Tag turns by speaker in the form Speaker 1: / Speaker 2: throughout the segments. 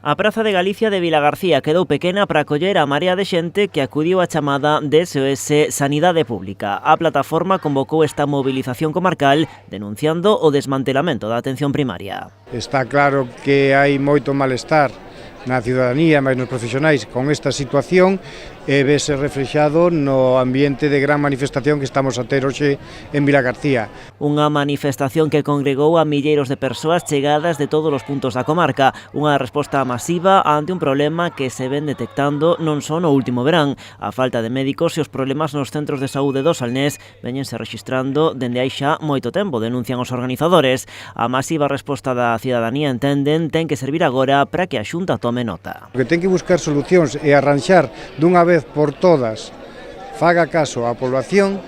Speaker 1: A Praza de Galicia de Vilagarcía quedou pequena para acoller a marea de xente que acudiu á chamada de SOS Sanidade Pública. A plataforma convocou esta movilización comarcal denunciando o desmantelamento da atención primaria.
Speaker 2: Está claro que hai moito malestar na ciudadanía, máis nos profesionais, con esta situación e vese reflexado no ambiente de gran manifestación que estamos a ter hoxe en Vilagarcía.
Speaker 1: Unha manifestación que congregou a milleiros de persoas chegadas de todos os puntos da comarca, unha resposta masiva ante un problema que se ven detectando non só no último verán. A falta de médicos e os problemas nos centros de saúde do Salnés véñense rexistrando dende hai xa moito tempo, denuncian os organizadores. A masiva resposta da cidadanía, entenden, ten que servir agora para que a Xunta tome nota.
Speaker 2: O que ten que buscar solucións e arranxar dunha vez por todas, faga caso á población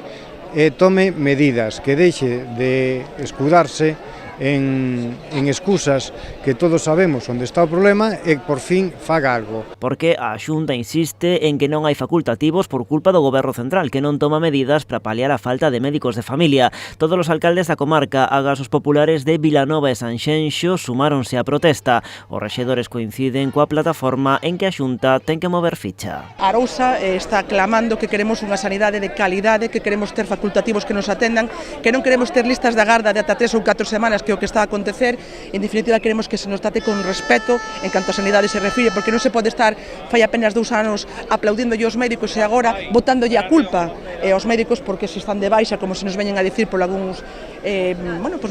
Speaker 2: e tome medidas, que deixe de escudarse en excusas que todos sabemos onde está o problema e por fin faga algo.
Speaker 1: Porque a Xunta insiste en que non hai facultativos por culpa do Goberno Central, que non toma medidas para paliar a falta de médicos de familia. Todos os alcaldes da comarca, agás os populares de Vilanova e Sanxenxo, sumáronse á protesta. Os rexedores coinciden coa plataforma en que a Xunta ten que mover ficha.
Speaker 3: Arousa está clamando que queremos unha sanidade de calidade, que queremos ter facultativos que nos atendan, que non queremos ter listas de agarda de ata 3 ou 4 semanas, que é o que está a acontecer. En definitiva, queremos que se nos trate con respeto en canto a sanidade se refire, porque non se pode estar fai apenas 2 anos aplaudíndolle aos médicos e agora botándolle a culpa aos médicos porque se están de baixa, como se nos veñen a dicir por algúns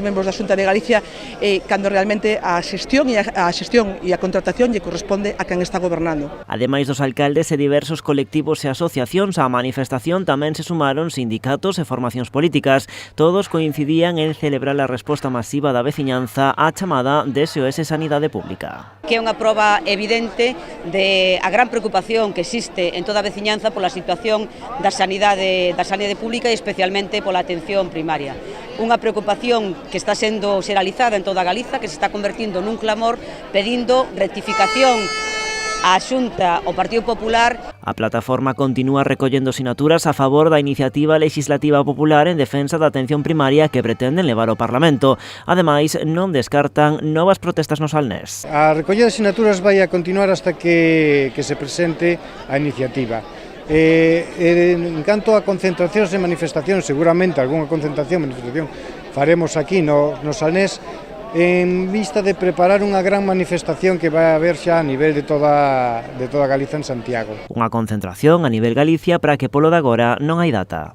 Speaker 3: membros da Xunta de Galicia, cando realmente a xestión e a contratación lle corresponde a quen está gobernando.
Speaker 1: Ademais dos alcaldes e diversos colectivos e asociacións, á manifestación tamén se sumaron sindicatos e formacións políticas. Todos coincidían en celebrar a resposta masiva da veciñanza á chamada de SOS Sanidade Pública.
Speaker 4: Que é unha proba evidente de a gran preocupación que existe en toda a veciñanza pola situación da sanidade pública e especialmente pola atención primaria. Unha preocupación que está sendo xeralizada en toda Galiza, que se está convertindo nun clamor pedindo rectificación á Xunta, ao Partido Popular.
Speaker 1: A plataforma continúa recollendo sinaturas a favor da iniciativa legislativa popular en defensa da atención primaria que pretenden levar ao Parlamento. Ademais, non descartan novas protestas no Salnés.
Speaker 2: A recollida de sinaturas vai a continuar hasta que se presente a iniciativa. En canto a concentracións e manifestacións, seguramente algunha manifestación faremos aquí no Salnés, en vista de preparar unha gran manifestación que vai haber xa a nivel de toda Galiza en Santiago.
Speaker 1: Unha concentración a nivel Galicia para que polo de agora non hai data.